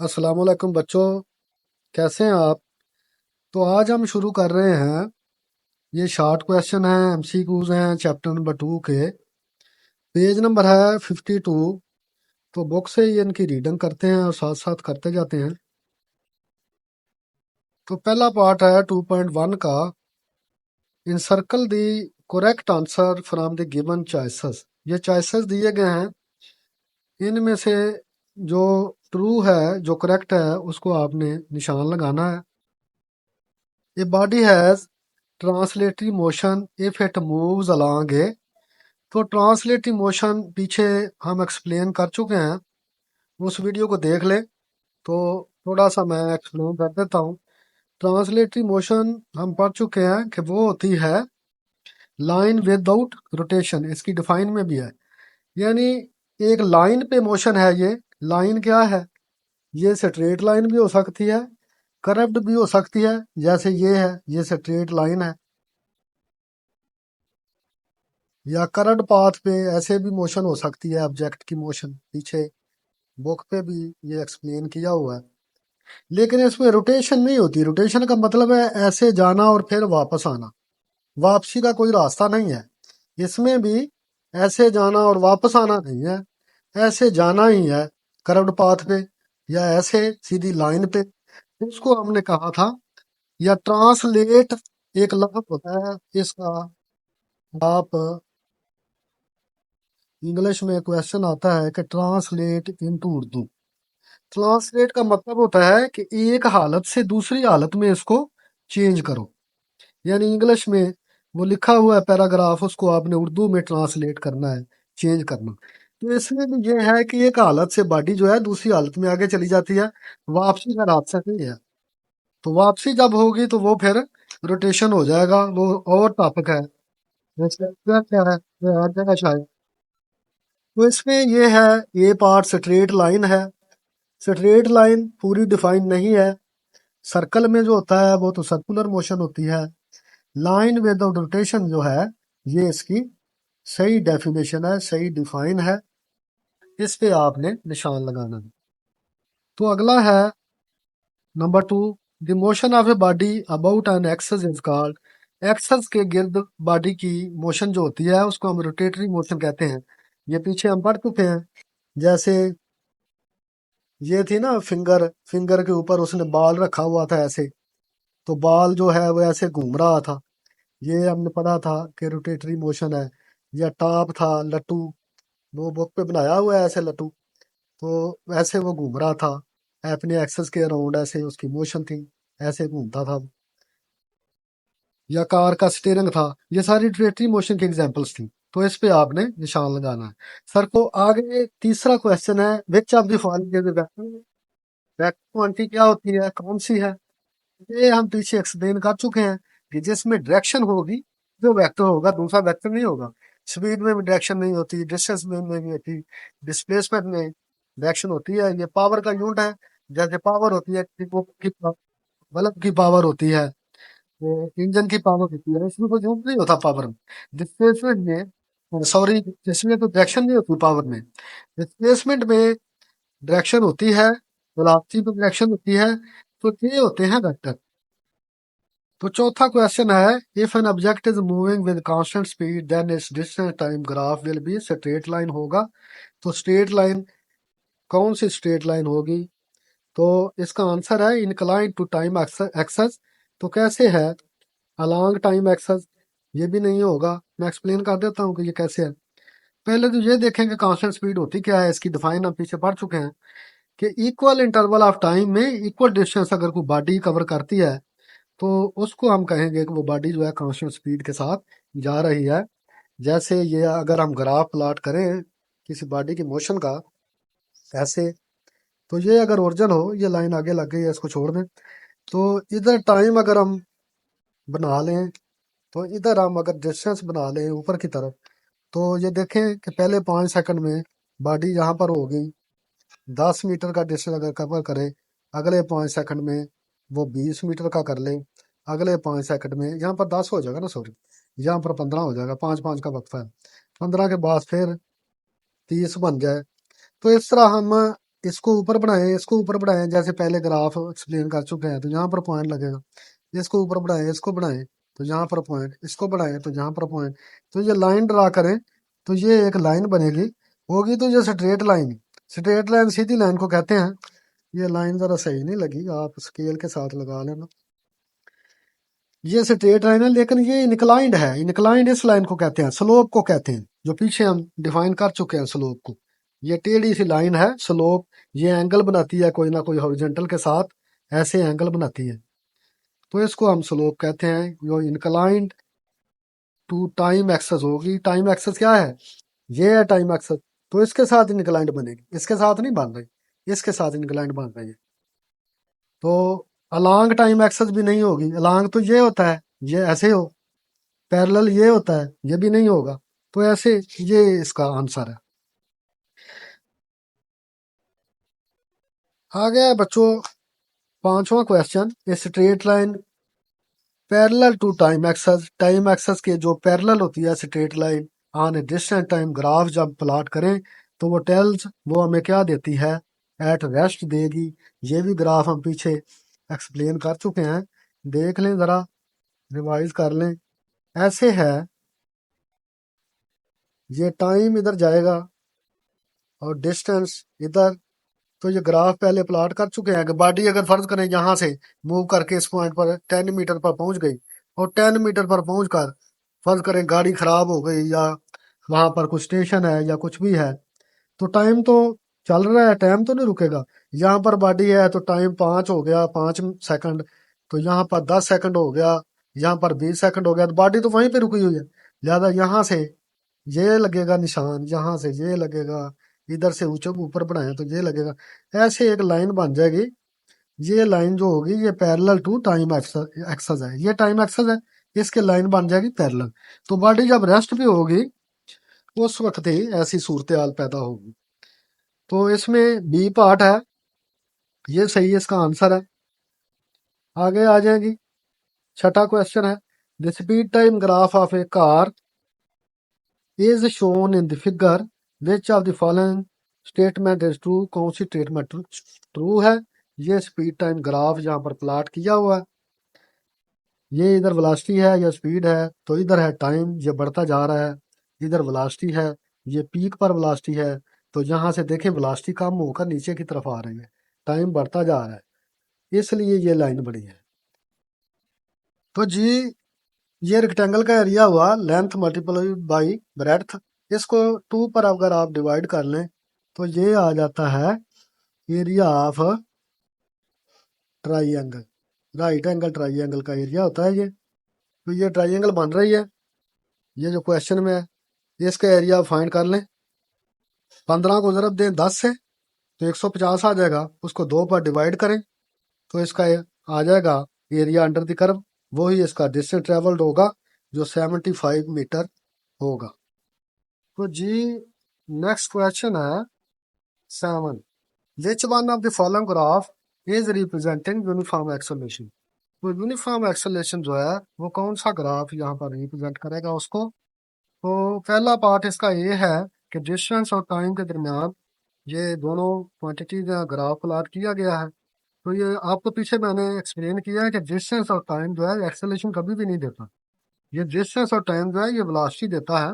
अस्सलाम वालेकुम बच्चों, कैसे हैं आप? तो आज हम शुरू कर रहे हैं। ये शॉर्ट क्वेश्चन हैं, एमसीक्यूज हैं चैप्टर नंबर 2 के। पेज नंबर है 52। तो बुक से ही इनकी रीडिंग करते हैं और साथ साथ करते जाते हैं। तो पहला पार्ट है 2.1 का। Encircle the correct answer from the given choices. ये चॉइसेस दिए गए हैं, इनमें से जो ट्रू है, जो करेक्ट है, उसको आपने निशान लगाना है। A body has translatory motion if it moves along a. तो ट्रांसलेटरी मोशन पीछे हम एक्सप्लेन कर चुके हैं, उस वीडियो को देख ले। तो थोड़ा सा मैं एक्सप्लेन कर देता हूँ। ट्रांसलेटरी मोशन हम पढ़ चुके हैं कि वो होती है लाइन विदाउट रोटेशन। इसकी डिफाइन में भी है, यानी एक लाइन पे मोशन है। ये लाइन क्या है? ये स्ट्रेट लाइन भी हो सकती है, कर्व्ड भी हो सकती है, जैसे ये है, ये स्ट्रेट लाइन है। या करंट पाथ पे ऐसे भी मोशन हो सकती है, ऑब्जेक्ट की मोशन। पीछे बुक पे भी ये एक्सप्लेन किया हुआ है। लेकिन इसमें रोटेशन नहीं होती। रोटेशन का मतलब है ऐसे जाना और फिर वापस आना। वापसी का कोई रास्ता नहीं है इसमें भी। ऐसे जाना और वापस आना नहीं है, ऐसे जाना ही है कर्व्ड पाथ पे, या ऐसे सीधी लाइन पे। उसको हमने कहा था। या ट्रांसलेट एक लफ्ज होता है इसका। आप इंग्लिश में क्वेश्चन आता है कि ट्रांसलेट इनटू उर्दू। ट्रांसलेट का मतलब होता है कि एक हालत से दूसरी हालत में इसको चेंज करो। यानी इंग्लिश में वो लिखा हुआ है पैराग्राफ, उसको आपने उर्दू में ट्रांसलेट करना है, चेंज करना। तो इसमें भी ये है कि एक हालत से बॉडी जो है दूसरी हालत में आगे चली जाती है। वापसी का रास्ता नहीं है। तो वापसी जब होगी तो वो फिर रोटेशन हो जाएगा, वो और टॉपिक है। जैसे क्या है, ये हर जगह शायद। तो इसमें ये है, ये पार्ट स्ट्रेट लाइन है। स्ट्रेट लाइन पूरी डिफाइन नहीं है। सर्कल में जो होता है वो तो सर्कुलर मोशन होती है। लाइन विदाउट रोटेशन जो है, ये इसकी सही डेफिनेशन है, सही डिफाइन है। इस पे आपने निशान लगाना है। तो अगला है number 2। The motion of a body about an axis is called. Axis के गिर्द बॉडी की मोशन जो होती है उसको हम रोटेटरी मोशन कहते हैं। ये पीछे हम पढ़ चुके हैं। जैसे ये थी ना फिंगर, फिंगर के ऊपर उसने बाल रखा हुआ था ऐसे, तो बाल जो है वो ऐसे घूम रहा था। ये हमने पढ़ा था कि रोटेटरी मोशन है। या टॉप था लट्टू, वो बुक पे बनाया हुआ है ऐसे लट्टू, तो वैसे वो घूम रहा था अपने एक्सेस के अराउंड, ऐसे उसकी मोशन थी, ऐसे घूमता था। या कार का स्टीयरिंग था। ये सारी रोटेटरी मोशन की एग्जांपल्स थी। तो इस पे आपने निशान लगाना है। सर को आगे तीसरा क्वेश्चन है, which of the following is vector. Vector quantity क्या होती है, कौन सी है? ये हम पीछे एक्सप्लेन कर चुके हैं कि जिसमें डायरेक्शन होगी जो वेक्टर होगा, दूसरा वेक्टर नहीं होगा। स्पीड में भी डायरेक्शन नहीं होती, डिस्टेंस में नहीं होती, डिस्प्लेसमेंट में डायरेक्शन होती है। ये पावर का यूनिट है। जैसे पावर होती है बल्ब की पावर होती है, वो इंजन की पावर होती है, इसमें कोई यूनिट नहीं होता पावर में। डिस्प्लेसमेंट में, सॉरी, इसमें तो डायरेक्शन नहीं होती पावर में। डिस्प्लेसमेंट में डायरेक्शन होती है, वेलोसिटी में डायरेक्शन होती है। तो ये होते हैं वेक्टर। तो चौथा क्वेश्चन है, if an object is moving with constant speed then its distance time graph will be straight line होगा। तो स्ट्रेट लाइन, कौन सी स्ट्रेट लाइन होगी? तो इसका आंसर है इंक्लाइन टू टाइम एक्सेस। तो कैसे है? Along time axis. ये भी नहीं होगा। मैं एक्सप्लेन कर देता हूँ कि ये कैसे है। पहले तो ये देखेंगे कांस्टेंट स्पीड होती क्या है, इसकी डिफाइन हम पीछे पढ़ चुके हैं कि इक्वल इंटरवल ऑफ टाइम में इक्वल डिस्टेंस अगर कोई बॉडी कवर करती है तो उसको हम कहेंगे कि वो बॉडी जो है कांस्टेंट स्पीड के साथ जा रही है। जैसे ये अगर हम ग्राफ प्लॉट करें किसी बॉडी की मोशन का ऐसे, तो ये अगर ओरिजिन हो, ये लाइन आगे लग गई है, इसको छोड़ दें। तो इधर टाइम अगर हम बना लें, तो इधर हम अगर डिस्टेंस बना लें ऊपर की तरफ, तो ये देखें कि पहले 5 सेकंड में बॉडी यहाँ पर होगी। 10 मीटर का डिस्टेंस अगर कवर करे, अगले 5 सेकंड में वो 20 मीटर का कर ले, अगले 5 सेकंड में यहाँ पर 10 हो जाएगा ना, सॉरी, यहाँ पर 15 हो जाएगा। 5 5 का वक्फा है। 15 के बाद फिर 30 बन जाए। तो इस तरह हम इसको ऊपर बढ़ाएं, इसको ऊपर बढ़ाएं, जैसे पहले ग्राफ एक्सप्लेन कर चुके हैं, तो यहाँ पर पॉइंट लगेगा। इसको ऊपर बढ़ाएं, इसको बढ़ाएं तो यहाँ पर पॉइंट, इसको बढ़ाएं तो यहाँ पर पॉइंट। तो ये लाइन ड्रा करें तो ये एक लाइन बनेगी, होगी तो ये स्ट्रेट लाइन। स्ट्रेट लाइन सीधी लाइन को कहते हैं। ये लाइन जरा सही नहीं लगी, आप स्केल के साथ लगा लेना। ये स्ट्रेट लाइन है लेकिन ये इनक्लाइंड है। इनक्लाइंड इस लाइन को कहते हैं, स्लोप को कहते हैं, जो पीछे हम डिफाइन कर चुके हैं स्लोप को। ये टेढ़ी सी लाइन है स्लोप। ये एंगल बनाती है कोई ना कोई हॉरिजॉन्टल के साथ, ऐसे एंगल बनाती है, तो इसको हम स्लोप कहते हैं। जो इनक्लाइंड टू टाइम एक्सेस होगी, टाइम एक्सेस क्या है, ये है टाइम एक्सेस, तो इसके साथ इनक्लाइंड बनेगी, इसके साथ नहीं बन रही, इसके साथ इनक्लाइंड बन रही है। तो अलॉन्ग टाइम एक्सेस भी नहीं होगी। अलॉन्ग तो ये होता है, ये ऐसे हो, पैरेलल ये होता है, ये भी नहीं होगा। तो ऐसे ये इसका आंसर है। आ गया है बच्चों पांचवा question. A straight line parallel to time axis के जो पैरेलल होती है straight line on a distant time graph जब प्लॉट करें तो वो टेल्स, वो हमें क्या देती है, एट रेस्ट देगी। ये भी ग्राफ हम पीछे एक्सप्लेन कर चुके हैं, देख लें ज़रा, रिवाइज कर लें। ऐसे है, ये टाइम इधर जाएगा और डिस्टेंस इधर। तो ये ग्राफ पहले प्लॉट कर चुके हैं कि बॉडी अगर फर्ज करें यहाँ से मूव करके इस पॉइंट पर 10 मीटर पर पहुंच गई, और 10 मीटर पर पहुंच कर फर्ज करें गाड़ी खराब हो गई, या वहां पर कुछ स्टेशन है या कुछ भी है, तो टाइम तो चल रहा है, टाइम तो नहीं रुकेगा। यहाँ पर बॉडी है तो टाइम 5 हो गया, 5 सेकंड, तो यहाँ पर 10 सेकंड हो गया, यहाँ पर 20 सेकंड हो गया, तो बॉडी तो वहीं पे रुकी हुई है। लिहाजा यहाँ से ये लगेगा निशान, यहाँ से ये लगेगा, इधर से ऊंचे ऊपर बढ़ाए तो ये लगेगा, ऐसे एक लाइन बन जाएगी। ये लाइन जो होगी ये पैरेलल टू टाइम एक्सेस है, ये टाइम एक्सेस है, इसके लाइन बन जाएगी पैरेलल। तो बॉडी जब रेस्ट भी होगी उस वक्त ही ऐसी सूरत हाल पैदा होगी। तो इसमें बी पार्ट है, ये सही है, इसका आंसर है। आगे आ जाएगी, छठा क्वेश्चन है, the speed time graph of A car is shown in the figure, which of the following statement is true. कौन सी स्टेटमेंट ट्रू है। ये स्पीड टाइम ग्राफ यहाँ पर प्लॉट किया हुआ है, ये इधर वेलोसिटी है या स्पीड है, तो इधर है टाइम, ये बढ़ता जा रहा है, इधर वेलोसिटी है, ये पीक पर वेलोसिटी है। तो यहाँ से देखें वेलोसिटी कम होकर नीचे की तरफ आ रही है, टाइम बढ़ता जा रहा है, इसलिए ये लाइन बनी है। तो जी ये रेक्टेंगल का एरिया हुआ लेंथ मल्टीप्लाई बाई ब्रेड्थ, इसको 2 पर अगर आप डिवाइड कर लें तो ये आ जाता है area of triangle. Right angle triangle का एरिया होता है ये। तो ये ट्राइंगल बन रही है, ये जो क्वेश्चन में है, इसका एरिया फाइंड कर लें। 15 को ज़रब दें 10 से तो 150 आ जाएगा, उसको 2 पर डिवाइड करें तो इसका आ जाएगा एरिया अंडर द कर्व, वही इसका डिस्टेंस ट्रेवल्ड होगा जो 75 मीटर होगा। तो जी नेक्स्ट क्वेश्चन है 7, which one of the following graph is representing uniform acceleration. तो यूनिफॉर्म एक्सेलरेशन जो है वो कौन सा ग्राफ यहाँ पर रिप्रेजेंट करेगा उसको। तो पहला पार्ट इसका ये है कि डिस्टेंस और टाइम के दरमियान ये दोनों क्वांटिटीज ग्राफ प्लॉट किया गया है। तो ये आपको पीछे मैंने एक्सप्लेन किया है कि डिस्टेंस और टाइम जो है एक्सेलरेशन कभी भी नहीं देता। ये डिस्टेंस और टाइम जो है ये वेलोसिटी देता है,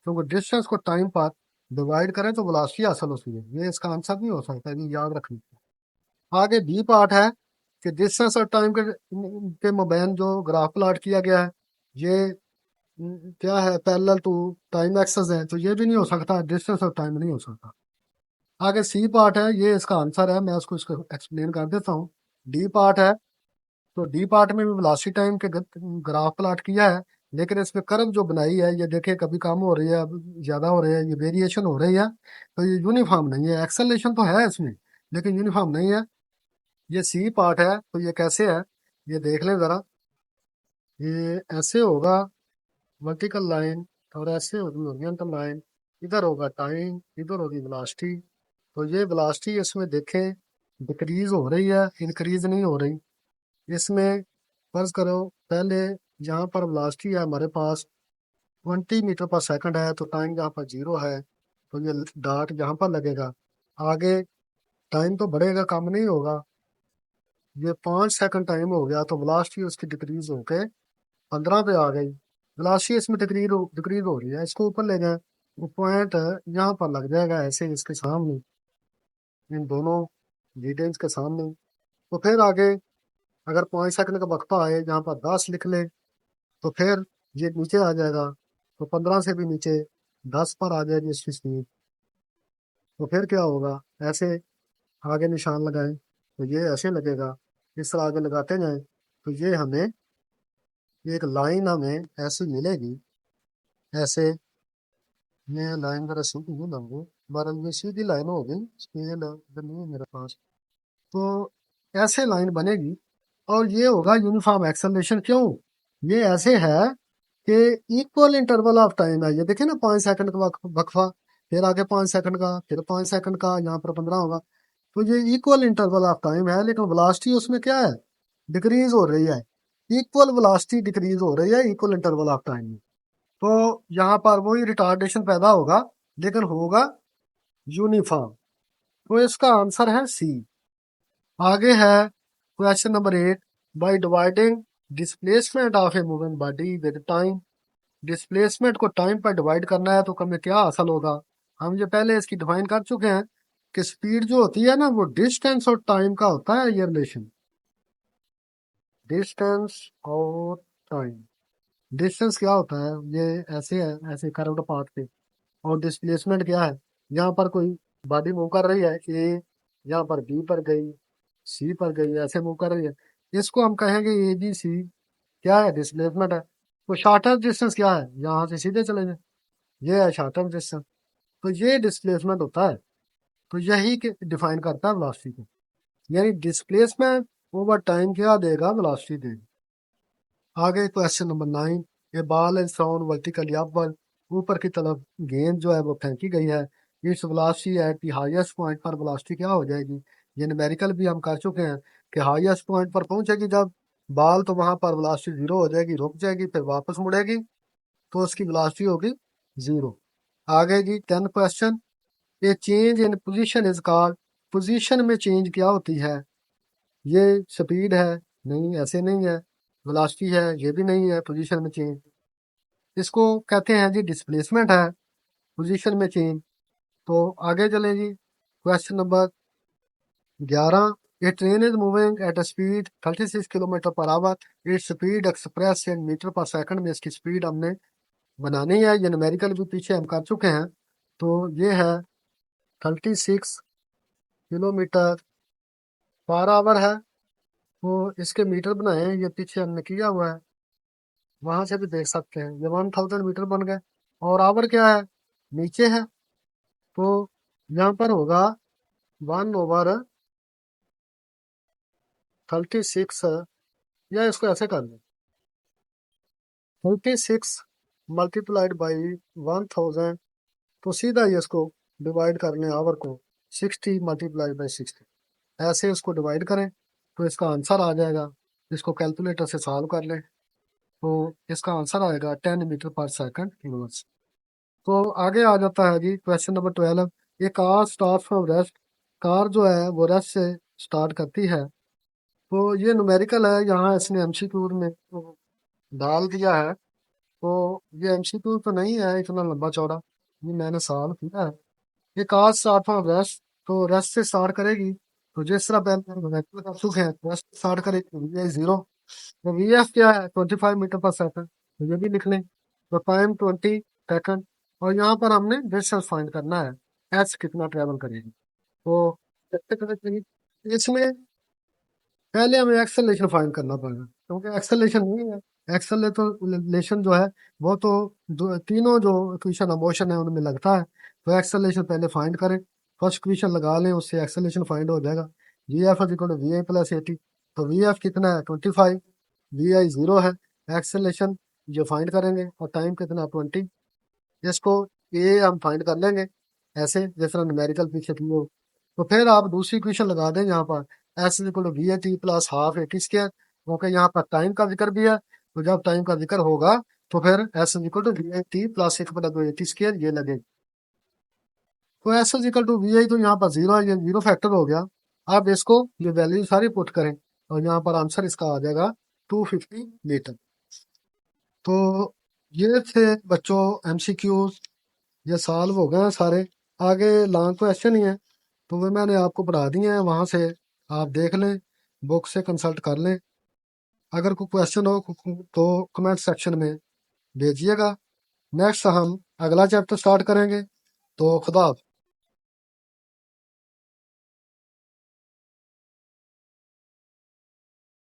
क्योंकि डिस्टेंस को टाइम पर डिवाइड करें तो वेलोसिटी हासिल होती है। ये इसका आंसर नहीं हो सकता, ये याद रखना। आगे बी पार्ट है कि डिस्टेंस और टाइम के मबैन जो ग्राफ प्लॉट किया गया है ये क्या है, पैरेलल टू टाइम एक्सेस है, तो ये भी नहीं हो सकता, डिस्टेंस और टाइम नहीं हो सकता। आगे सी पार्ट है, ये इसका आंसर है, मैं उसको इसको एक्सप्लेन कर देता हूँ। डी पार्ट है, तो डी पार्ट में भी वेलोसिटी टाइम के ग्राफ प्लॉट किया है, लेकिन इसमें कर्व जो बनाई है ये देखे कभी कम हो रही है, ज़्यादा हो रही है, ये वेरिएशन हो रही है, तो ये यूनिफॉर्म नहीं है। एक्सेलरेशन तो है इसमें लेकिन यूनिफॉर्म नहीं है। ये सी पार्ट है, तो ये कैसे है ये देख लें ज़रा। ये ऐसे होगा वर्टिकल लाइन, और ऐसे होगी हॉरिजॉन्टल लाइन, इधर होगा टाइम, इधर होगी वेलोसिटी। तो ये वेलोसिटी इसमें देखें डिक्रीज हो रही है, इंक्रीज नहीं हो रही। इसमें फर्ज करो पहले यहाँ पर वेलोसिटी है हमारे पास 20 मीटर पर सेकंड है, तो टाइम यहाँ पर 0 है, तो ये डॉट यहाँ पर लगेगा। आगे टाइम तो बढ़ेगा, कम नहीं होगा। ये 5 सेकंड टाइम हो गया, तो वेलोसिटी उसकी डिक्रीज होके 15 पे आ गई। वेलोसिटी इसमें डिक्रीज हो रही है, इसको ऊपर ले जाए, वो पॉइंट यहाँ पर लग जाएगा ऐसे इसके सामने, इन दोनों डिटेल्स के सामने। तो फिर आगे अगर 5 सेकंड का वक्फा आए जहाँ पर 10 लिख ले, तो फिर ये नीचे आ जाएगा, तो 15 से भी नीचे 10 पर आ जाएगी इसकी स्पीड। तो फिर क्या होगा, ऐसे आगे निशान लगाएं तो ये ऐसे लगेगा, इस तरह आगे लगाते जाएं तो ये हमें एक लाइन हमें ऐसी मिलेगी। ऐसे ये लाइन जरा सीधी नहीं लूंगी, हमारा ये सीधी लाइन होगी, स्केल इधर नहीं है मेरे पास। तो ऐसे लाइन बनेगी, और ये होगा यूनिफॉर्म एक्सेलरेशन। क्यों? ये ऐसे है कि इक्वल इंटरवल ऑफ टाइम है। ये देखिए ना, 5 सेकंड का वक्फा, फिर आगे 5 सेकंड का, फिर 5 सेकंड का, यहाँ पर 15 होगा। तो ये इक्वल इंटरवल ऑफ टाइम है, लेकिन वेलोसिटी उसमें क्या है, डिक्रीज हो रही है। इक्वल वेलोसिटी डिक्रीज हो रही है इक्वल इंटरवल ऑफ टाइम में। तो यहाँ पर वही रिटार्डेशन पैदा होगा, लेकिन होगा यूनिफॉर्म। तो इसका आंसर है सी। आगे है question number 8। By dividing displacement of a moving body with time, displacement को टाइम पर डिवाइड करना है तो हमें क्या हासिल होगा। हम ये पहले इसकी डिफाइन कर चुके हैं कि स्पीड जो होती है ना, वो डिस्टेंस और टाइम का होता है ये रिलेशन, डिस्टेंस और टाइम। डिस्टेंस क्या होता है, ये ऐसे है, ऐसे कर्व्ड पाथ पे। और डिस्प्लेसमेंट क्या है, यहाँ पर कोई बॉडी मूव कर रही है, ए यहाँ पर बी पर गई, सी पर गई, ऐसे मूव कर रही है, इसको हम कहेंगे ए बी सी। क्या है, डिस्प्लेसमेंट है। तो शॉर्टेस्ट डिस्टेंस क्या है, यहाँ से सीधे चले जाए, ये है शॉर्टेस्ट डिस्टेंस। तो ये डिस्प्लेसमेंट होता है। तो यही डिफाइन करता है वेलोसिटी को, यानी डिस्प्लेसमेंट ओवर टाइम क्या देगा, वेलोसिटी देगा। आगे क्वेश्चन नंबर 9। ये ball is thrown vertically upward, ऊपर की तरफ गेंद जो है वो फेंकी गई है। Its velocity at the highest point पर वेलोसिटी क्या हो जाएगी। ये न्यूमेरिकल भी हम कर चुके हैं कि हाईएस्ट पॉइंट पर पहुंचेगी जब बॉल, तो वहां पर वेलोसिटी जीरो हो जाएगी, रुक जाएगी, फिर वापस मुड़ेगी, तो उसकी वेलोसिटी होगी जीरो। आगे जी 10 क्वेश्चन। ये change in position is called, position में चेंज क्या होती है। ये स्पीड है, नहीं ऐसे नहीं है। वेलोसिटी है, ये भी नहीं है पोजीशन में चेंज। इसको कहते हैं जी डिस्प्लेसमेंट है, पोजीशन में चेंज। तो आगे चले जी question number 11। A train is moving at a speed 36 kilometre per hour, it speed express in metre per second में इसकी स्पीड हमने बनानी है। ये न्यूमेरिकल भी पीछे हम कर चुके हैं। तो ये है 36 किलोमीटर पर आवर है। तो इसके मीटर बनाए हैं, ये पीछे हमने किया हुआ है, वहां से भी देख सकते हैं, ये 1000 मीटर बन गए। और आवर क्या है, नीचे है, तो यहाँ पर होगा 1/36, या इसको ऐसे कर लें, 36 मल्टीप्लाइड बाई 1000। तो सीधा ही इसको डिवाइड कर लें आवर को, 60 × 60, ऐसे इसको डिवाइड करें तो इसका आंसर आ जाएगा। इसको कैलकुलेटर से सॉल्व कर लें तो इसका आंसर आएगा 10 मीटर पर सेकंड इनवर्स। तो आगे आ जाता है जी क्वेश्चन नंबर 12। ये car start from rest, car जो है वो रेस्ट से स्टार्ट करती है। तो ये न्यूमेरिकल है, यहाँ इसने एमसीक्यू में डाल दिया है। तो ये एमसीक्यू तो नहीं है इतना लंबा चौड़ा, ये मैंने सॉल्व किया है। ये कार स्टार्ट फ्रॉम रेस्ट, तो रेस्ट से स्टार्ट करेगी, तो जिस तरह पहले कर चुके हैं, रेस्ट स्टार्ट करेगी तो वी जीरो। तो वी एफ क्या है, 25 मीटर पर सेकंड, तो ये भी लिख लें। तो टाइम 20 सेकंड, और यहाँ पर हमने डिस्टेंस फाइंड करना है, एच कितना ट्रेवल करेगी। तो कैसे करेंगे? इसमें पहले हमें एक्सेलरेशन फाइंड करना पड़ेगा, क्योंकि एक्सेलरेशन नहीं है। एक्सेलरेशन जो है वो तो तीनों जो इक्वेशन ऑफ मोशन है उनमें लगता है। तो एक्सेलरेशन पहले फाइंड करें, फर्स्ट इक्वेशन लगा लें, उससे एक्सेलरेशन फाइंड हो जाएगा। V f is equal to we i plus 80। तो वी एफ कितना है, 25, वी आई जीरो है। एक्सेलरेशन जो फाइंड करेंगे, और टाइम कितना, 20। इसको ए हम फाइंड कर लेंगे ऐसे, जिस तरह न्यूमेरिकल पीछे थी वो। तो फिर आप दूसरी इक्वेशन लगा दें यहाँ पर, s is equal to V A T plus half a T square, क्योंकि यहाँ पर टाइम का जिक्र भी है। तो जब टाइम का जिक्र होगा तो फिर S is equal to V A T plus 1/2 A T square ये लगेगा। तो S is equal to we I, तो यहाँ पर जीरो है, ये जीरो फैक्टर हो गया। अब इसको ये वैल्यू सारी पुट करें और यहाँ पर आंसर इसका आ जाएगा 250 मीटर। तो ये थे बच्चों एमसीक्यूज, ये सॉल्व हो गए हैं सारे। आगे लॉन्ग क्वेश्चन ही है, तो वो मैंने आपको पढ़ा दिए हैं, वहाँ से आप देख लें, बुक से कंसल्ट कर लें। अगर कोई क्वेश्चन हो तो कमेंट सेक्शन में भेजिएगा। नेक्स्ट हम अगला चैप्टर स्टार्ट करेंगे। तो खुदा हाफ़िज़।